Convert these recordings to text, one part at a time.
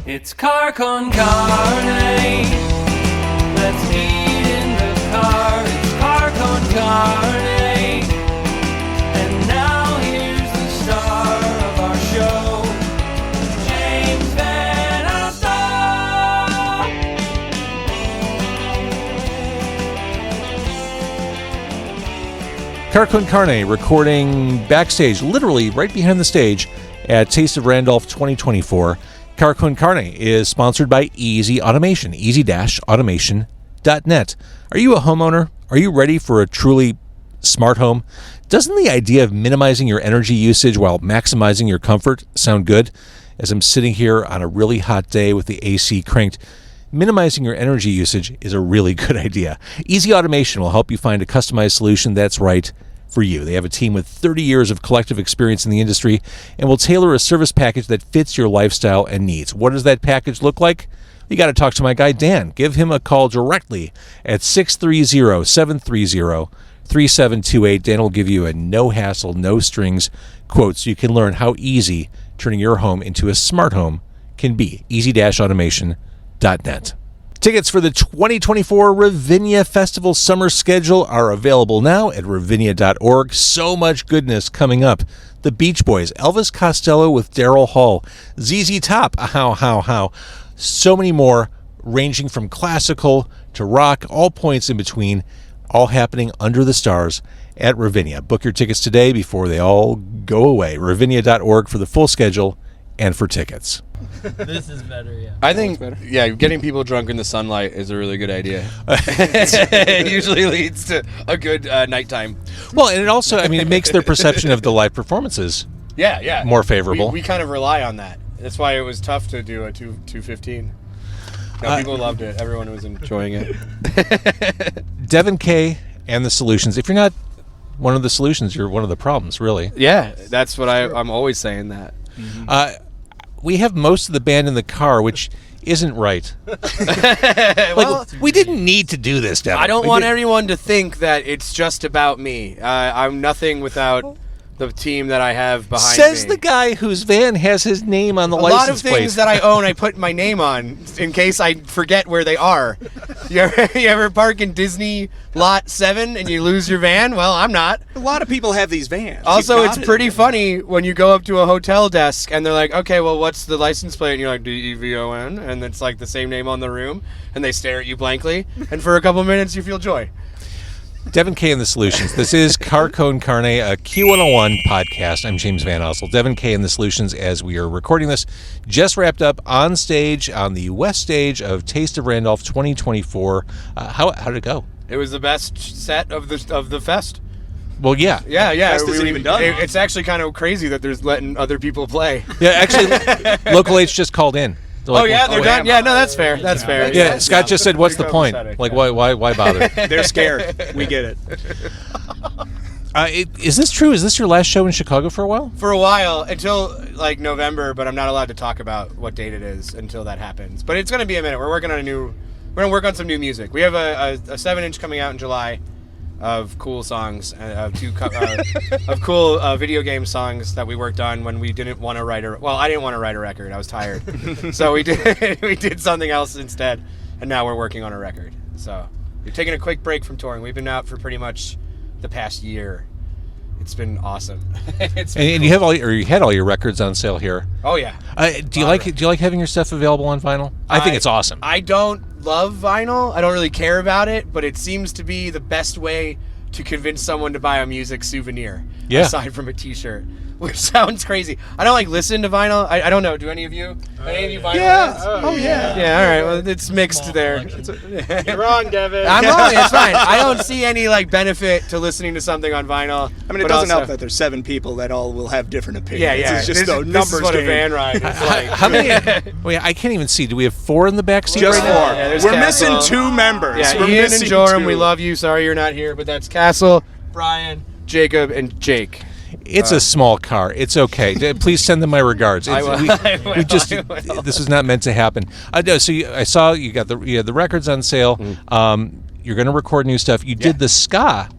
It's car con carne. Let's eat in the car. It's car con carne. And now here's the star of our show, James Van Alstyne. Car con carne recording backstage, literally right behind the stage at Taste of Randolph 2024. Car con carne is sponsored by Easy Automation, easy-automation.net. Are you a homeowner? Are you ready for a truly smart home? Doesn't the idea of minimizing your energy usage while maximizing your comfort sound good? As I'm sitting here on a really hot day with the AC cranked, minimizing your energy usage is a really good idea. Easy Automation will help you find a customized solution that's right for you. They have a team with 30 years of collective experience in the industry and will tailor a service package that fits your lifestyle and needs. What does that package look like? You got to talk to my guy Dan. Give him a call directly at 630-730-3728. Dan will give you a no-hassle, no-strings quote so you can learn how easy turning your home into a smart home can be. easy-automation.net. Tickets for the 2024 Ravinia Festival summer schedule are available now at ravinia.org. So much goodness coming up. The Beach Boys, Elvis Costello with Daryl Hall, ZZ Top, how. So many more, ranging from classical to rock, all points in between, all happening under the stars at Ravinia. Book your tickets today before they all go away. Ravinia.org for the full schedule and for tickets. This is better, yeah. I think, getting people drunk in the sunlight is a really good idea. It usually leads to a good nighttime. Well, and it also, it makes their perception of the live performances more favorable. We kind of rely on that. That's why it was tough to do a 215. No, people loved it. Everyone was enjoying it. Devon Kay and the Solutions. If you're not one of the solutions, you're one of the problems, really. Yeah, that's what I'm always saying that. Mm-hmm. We have most of the band in the car, which isn't right. We didn't need to do this, Devon. I don't want everyone to think that it's just about me. I'm nothing without the team that I have behind Says me. the guy whose van has his name on the license plate. A lot of things that I own, I put my name on in case I forget where they are. You ever park in Disney Lot 7 and you lose your van? Well, I'm not. A lot of people have these vans. Also, it's pretty funny when you go up to a hotel desk and they're like, okay, well, what's the license plate? And you're like, DEVON, and it's like the same name on the room, and they stare at you blankly, and for a couple minutes you feel joy. Devon Kay and the Solutions. This is Car Con Carne, a Q101 podcast. I'm James Van Alstyne. Devon Kay and the Solutions, as we are recording this, just wrapped up on stage on the west stage of Taste of Randolph 2024. How did it go? It was the best set of the fest. Well, yeah. Yeah. Fest isn't even done. It's actually kind of crazy that there's letting other people play. Yeah, actually, Local H just called in. Like, they're done? Yeah, no, that's fair. That's fair. Yeah, Scott just said, what's the point? Like, why bother? They're scared. We get it. Is this true? Is this your last show in Chicago for a while? For a while, until like November, but I'm not allowed to talk about what date it is until that happens. But it's going to be a minute. We're going to work on some new music. We have a 7-inch coming out in July of cool songs, of cool video game songs that we worked on when we didn't want to write I didn't want to write a record. I was tired. So we did something else instead, and now we're working on a record. So we're taking a quick break from touring. We've been out for pretty much the past year. It's been awesome. And you had all your records on sale here. Oh yeah. Do you like having your stuff available on vinyl? I think it's awesome. I don't love vinyl. I don't really care about it, but it seems to be the best way to convince someone to buy a music souvenir. Yeah. Aside from a T-shirt, which sounds crazy. I don't listen to vinyl. I don't know. Do any of you? Any of you vinyl? Yeah. Yeah. Yeah. All right. Well, it's mixed there. You're wrong, Devin. I'm wrong. It's fine. I don't see any benefit to listening to something on vinyl. I mean, it doesn't help that there's 7 people that all will have different opinions. Yeah. It's just a numbers this is what game. a van ride is like. How many? I can't even see. Do we have 4 in the back seat? Just right 4. now? Yeah, We're Castle. missing 2 members. Yeah, We're Ian missing and Joram, 2. we love you. Sorry you're not here, but that's Castle, Brian, Jacob, and Jake. It's a small car. It's okay. Please send them my regards. I will. This was not meant to happen. So I saw you had the records on sale. You're going to record new stuff. You did the ska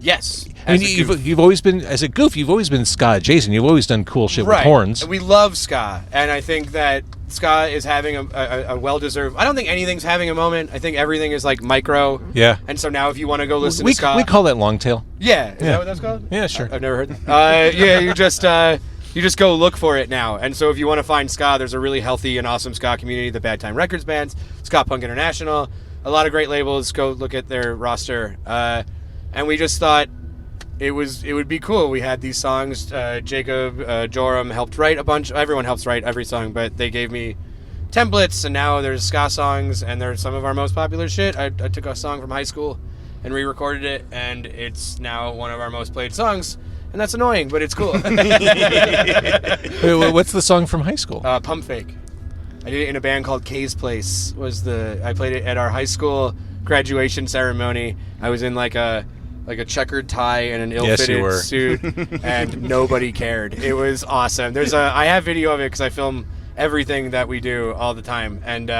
Yes. I mean, you've always been, as a goof, you've always been ska adjacent. You've always done cool shit with horns. We love ska, and I think that ska is having a well-deserved... I don't think anything's having a moment. I think everything is like micro. Yeah. And so now if you want to go listen to ska... We call that long tail. Yeah. Is that what that's called? Yeah, sure. I've never heard that. Yeah, you just go look for it now. And so if you want to find ska, there's a really healthy and awesome ska community, the Bad Time Records bands, Ska Punk International, a lot of great labels. Go look at their roster. And we just thought it would be cool. We had these songs. Jacob Joram helped write a bunch. Everyone helps write every song, but they gave me templates, and now there's ska songs, and they're some of our most popular shit. I took a song from high school and re-recorded it, and it's now one of our most played songs. And that's annoying, but it's cool. Wait, what's the song from high school? Pump Fake. I did it in a band called Kay's Place. I played it at our high school graduation ceremony. I was in like a checkered tie and an ill-fitted suit, and nobody cared. It was awesome. I have video of it because I film everything that we do all the time, and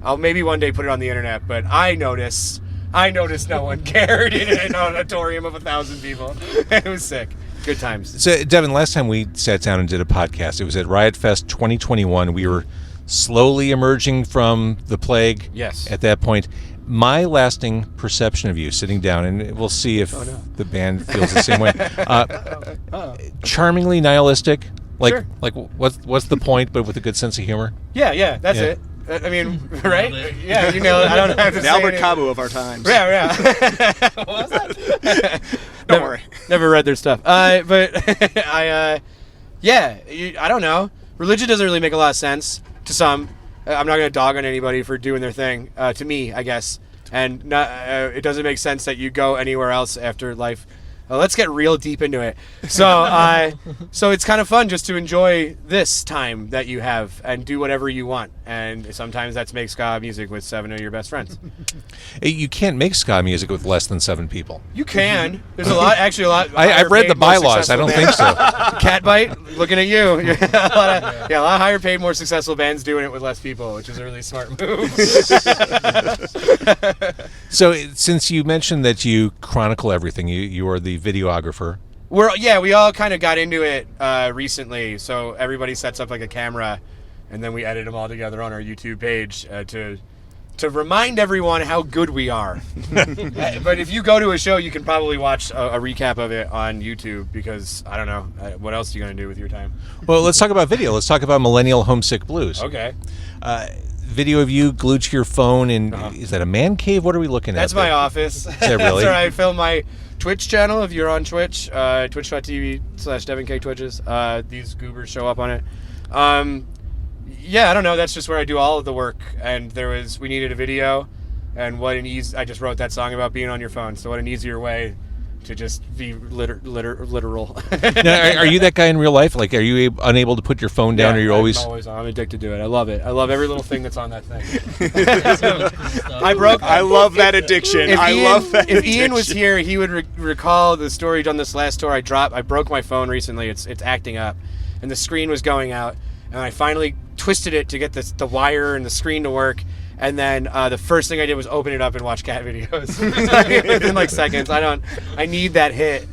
I'll maybe one day put it on the internet. But I noticed no one cared in an auditorium of 1,000 people. It was sick. Good times. So, Devon, last time we sat down and did a podcast, it was at Riot Fest 2021. We were slowly emerging from the plague. Yes. At that point. My lasting perception of you sitting down, and we'll see if the band feels the same way. Charmingly nihilistic. Sure. Like what's the point, but with a good sense of humor? Yeah, that's it. I mean, right? Yeah, you know, I don't have to say Albert anything. Camus of our times. Yeah. What was that? Don't worry. Never read their stuff. But I don't know. Religion doesn't really make a lot of sense to some. I'm not going to dog on anybody for doing their thing. To me, I guess. And it doesn't make sense that you go anywhere else after life. Let's get real deep into it. So, so it's kind of fun just to enjoy this time that you have and do whatever you want. And sometimes that's make ska music with 7 of your best friends. You can't make ska music with less than 7 people. You can. There's a lot. I've read the bylaws. I don't think so. Catbite, looking at you. a lot higher paid, more successful bands doing it with less people, which is a really smart move. So, since you mentioned that you chronicle everything, you are the videographer. We all kind of got into it recently. So everybody sets up like a camera, and then we edit them all together on our YouTube page to remind everyone how good we are. But if you go to a show, you can probably watch a recap of it on YouTube, because I don't know, what else are you going to do with your time? Well, let's talk about video. Let's talk about Millennial Homesick Blues. Okay. Video of you glued to your phone, and is that a man cave? What are we looking at? That's my office. Is that really? That's where I film my Twitch channel. If you're on Twitch, twitch.tv/Devon Kay Twitches. These goobers show up on it. I don't know. That's just where I do all of the work. And we needed a video, and I just wrote that song about being on your phone. So what an easier way to just be literal. Now, are you that guy in real life? Like, are you unable to put your phone down, or you're always... I'm addicted to it. I love it. I love every little thing that's on that thing. I love that addiction. If Ian was here, he would recall the story on this last tour I broke my phone recently. It's acting up, and the screen was going out, and I finally twisted it to get the wire and the screen to work. And then the first thing I did was open it up and watch cat videos within like seconds. I need that hit.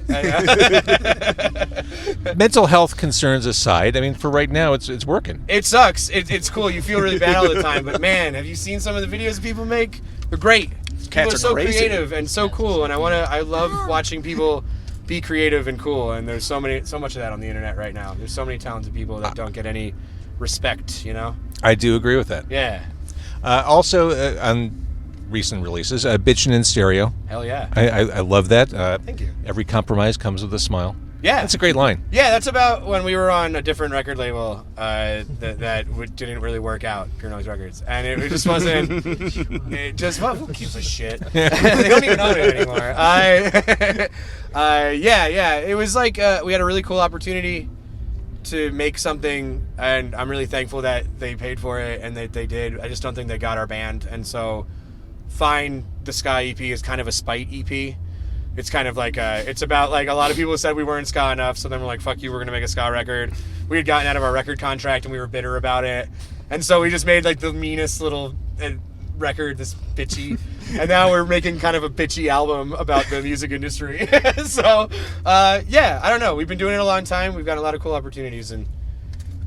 Mental health concerns aside, I mean, for right now, it's working. It sucks. It's cool. You feel really bad all the time. But man, have you seen some of the videos people make? They're great. People are so creative and so cool. And I love watching people be creative and cool. And there's so much of that on the internet right now. There's so many talented people that don't get any respect, you know? I do agree with that. Yeah. Also, on recent releases, Bitchin' in Stereo. Hell yeah. I love that. Thank you. Every compromise comes with a smile. Yeah. That's a great line. Yeah, that's about when we were on a different record label that didn't really work out, Pure Noise Records. And it just wasn't... who gives a shit? They don't even own it anymore. It was like we had a really cool opportunity to make something, and I'm really thankful that they paid for it and that they did. I just don't think they got our band, and so Find the Ska EP is kind of a spite EP. It's kind of like it's about like a lot of people said we weren't ska enough, so then we're like, fuck you, we're gonna make a ska record. We had gotten out of our record contract and we were bitter about it, and so we just made like the meanest little record, this bitchy, and now we're making kind of a bitchy album about the music industry. So, yeah, I don't know. We've been doing it a long time. We've got a lot of cool opportunities, and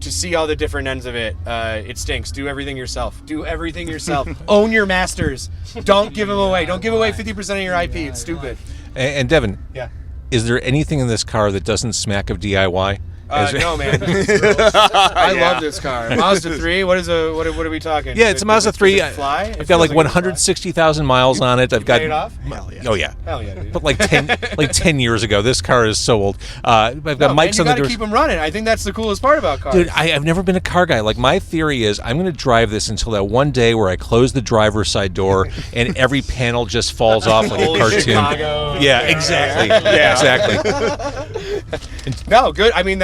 to see all the different ends of it, it stinks. Do everything yourself. Do everything yourself. Own your masters. Don't give them away. Don't give away 50% of your IP. It's stupid. And Devon, Yeah. is there anything in this car that doesn't smack of DIY? No, man. I love this car. Mazda 3. What are we talking? Yeah, it's a Mazda 3. Does it fly? It I've got like feels it fly. 160,000 miles on it. I've got Paid it off? Hell yeah. Oh yeah. Hell yeah, dude. But like 10 years ago. This car is so old. I've got No, man, mics you on the gotta doors. keep them running. I think that's the coolest part about cars. Dude, I've never been a car guy. Like, my theory is I'm going to drive this until that one day where I close the driver's side door and every panel just falls off like a Old cartoon. Chicago. Yeah, exactly. Yeah, exactly. No, good. I mean,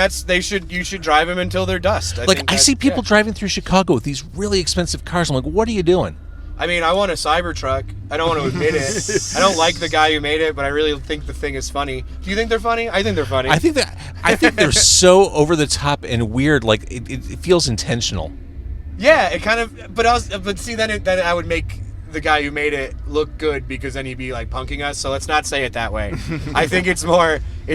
you should drive them until they're dust. I see people driving through Chicago with these really expensive cars. I'm like, what are you doing? I mean, I want a Cybertruck. I don't want to admit it. I don't like the guy who made it, but I really think the thing is funny. Do you think they're funny? I think they're funny. I think they're so over the top and weird. Like, it feels intentional. Yeah, it kind of. But see, then I would make the guy who made it look good, because then he'd be like punking us. So let's not say it that way. I think it's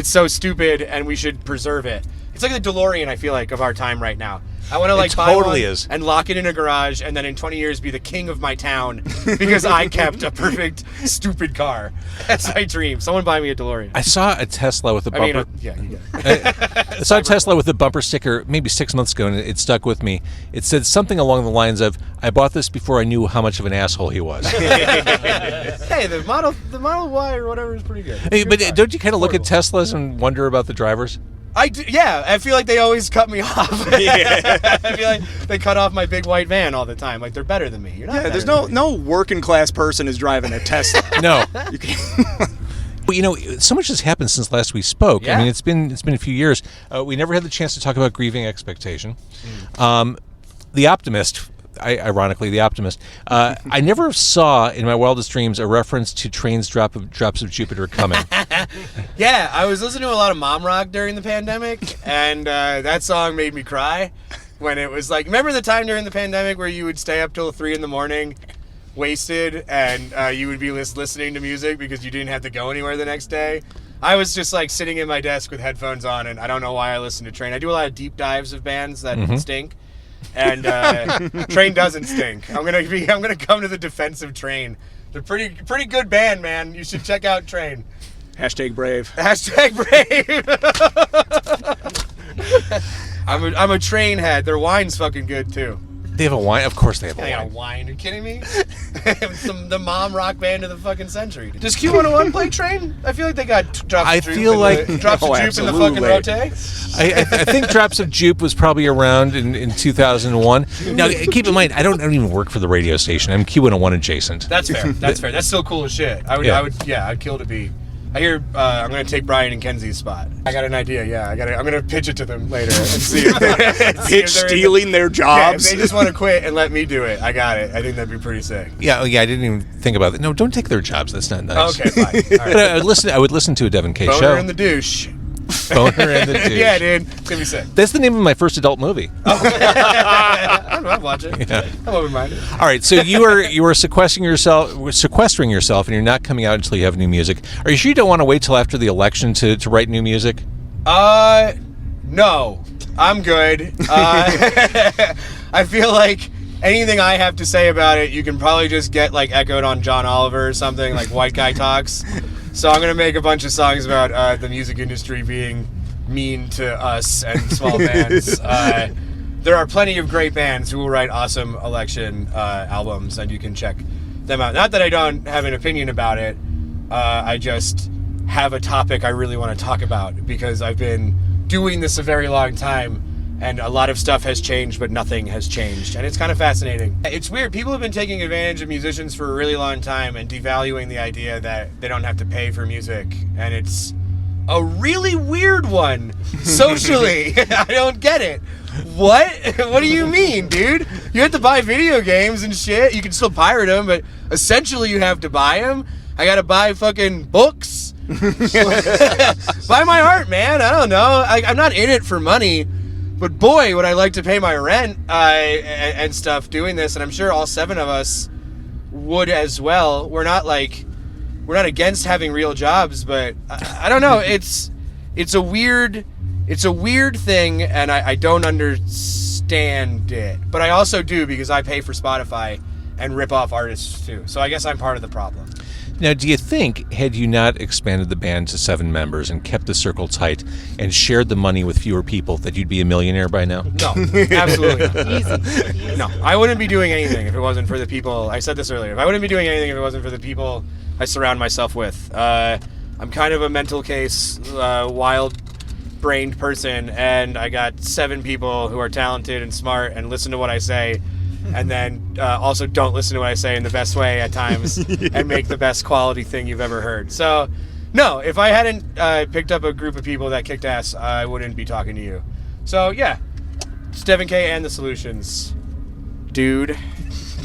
so stupid, and we should preserve it. It's like the DeLorean, I feel like, of our time right now. I want to like buy totally one is. and lock it in a garage, and then in 20 years be the king of my town because I kept a perfect stupid car. That's my dream. Someone buy me a DeLorean. I saw a Tesla with a bumper. Yeah, you get it. I saw a Tesla with a bumper sticker maybe 6 months ago, and it stuck with me. It said something along the lines of, "I bought this before I knew how much of an asshole he was." Hey, the Model Y or whatever is pretty good. Hey, but don't you kind of look at Affordable. Teslas and wonder about the drivers? I do, yeah, I feel like they always cut me off. I feel like they cut off my big white van all the time. Like, they're better than me. You're not. Yeah, better there's than no me. working class person is driving a Tesla. No. You can't- Well, you know, so much has happened since last we spoke. Yeah. I mean, it's been a few years. We never had the chance to talk about Grieving Expectation. The Optimist, ironically, The Optimist. I never saw in my wildest dreams a reference to Train's Drops of Jupiter Coming. Yeah, I was listening to a lot of mom rock during the pandemic, and that song made me cry. When it was like, remember the time during the pandemic where you would stay up till 3 a.m. wasted, and you would be listening to music because you didn't have to go anywhere the next day? I was just like sitting in my desk with headphones on, and I don't know why I listen to Train. I do a lot of deep dives of bands that stink, and Train doesn't stink. I'm gonna come to the defense of Train. They're pretty good band, man. You should check out Train. Hashtag brave. Hashtag brave. I'm a Train head. Their wine's fucking good too. They have a wine? Of course they have They a got a wine. wine. Are you kidding me? The mom rock band of the fucking century. Does Q101 play Train? I feel like they got drops I of jupe. feel like- drops of Oh, jupe in the fucking absolutely. rotate. I think Drops of Jupe was probably around in 2001. Now, keep in mind, I don't even work for the radio station. I'm Q101 adjacent. That's fair. That's fair. That's still cool as shit. I'd kill to be. I hear I'm gonna take Brian and Kenzie's spot. I got an idea. Yeah, I'm gonna pitch it to them later and see if Pitch stealing their Yeah, if jobs. they just want to quit and let me do it, I got it. I think that'd be pretty sick. Yeah, I didn't even think about that. No, don't take their jobs. That's not nice. Okay, fine. All right. But I would listen to a Devon Kay Boner show. in the douche. Boner and the Douche. Yeah, dude. It's gonna be sick. That's the name of my first adult movie. I'd watch it. Yeah. I'm open-minded. All right, so you are sequestering yourself, and you're not coming out until you have new music. Are you sure you don't want to wait till after the election to write new music? No. I'm good. I feel like anything I have to say about it, you can probably just get like echoed on John Oliver or something, like White Guy Talks. So I'm gonna make a bunch of songs about the music industry being mean to us and small bands. There are plenty of great bands who will write awesome election albums, and you can check them out. Not that I don't have an opinion about it. I just have a topic I really want to talk about because I've been doing this a very long time, and a lot of stuff has changed, but nothing has changed, and it's kind of fascinating. It's weird. People have been taking advantage of musicians for a really long time and devaluing the idea that they don't have to pay for music, and it's a really weird one socially. I don't get it. What? What do you mean, dude? You have to buy video games and shit. You can still pirate them, but essentially you have to buy them. I gotta buy fucking books. Buy my art, man. I don't know. I'm not in it for money, but boy, would I like to pay my rent and stuff doing this. And I'm sure all 7 of us would as well. We're not against having real jobs, but I don't know. It's a weird thing, and I don't understand it. But I also do, because I pay for Spotify and rip off artists too. So I guess I'm part of the problem. Now, do you think, had you not expanded the band to 7 members and kept the circle tight and shared the money with fewer people, that you'd be a millionaire by now? No, absolutely not. No, I wouldn't be doing anything if it wasn't for the people. I said this earlier. I wouldn't be doing anything if it wasn't for the people I surround myself with. I'm kind of a mental case, wild-brained person, and I got 7 people who are talented and smart and listen to what I say, and then also don't listen to what I say in the best way at times and make the best quality thing you've ever heard. So, no, if I hadn't picked up a group of people that kicked ass, I wouldn't be talking to you. So, yeah, it's Devon Kay and the Solutions, dude.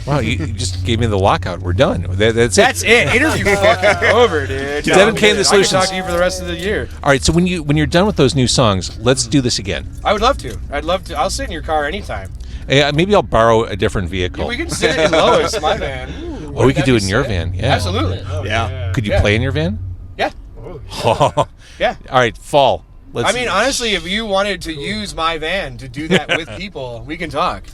Wow, you just gave me the lockout. We're done. That's it. Interview fucking over, dude. Devon Kay the Solutions. I can talk to you for the rest of the year. All right, so when you're done with those new songs, let's do this again. I would love to. I'd love to. I'll sit in your car anytime. Maybe I'll borrow a different vehicle. Yeah, we can sit in Lois, my van. Or we could do it in your van. Yeah, absolutely. Yeah. Could you play in your van? Yeah. Yeah. All right, fall. I mean, honestly, if you wanted to use my van to do that with people, we can talk.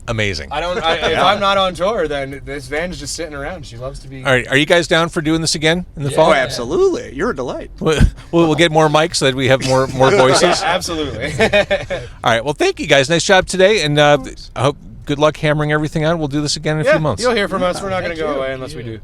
Amazing. If I'm not on tour, then this van's just sitting around. She loves to be. All right, are you guys down for doing this again in the fall? Oh, absolutely. You're a delight. We'll get more mics so that we have more voices. Yeah, absolutely. All right, well, thank you guys. Nice job today, and I hope good luck hammering everything out. We'll do this again in a few months. You'll hear from us. We're not going to go away unless we do.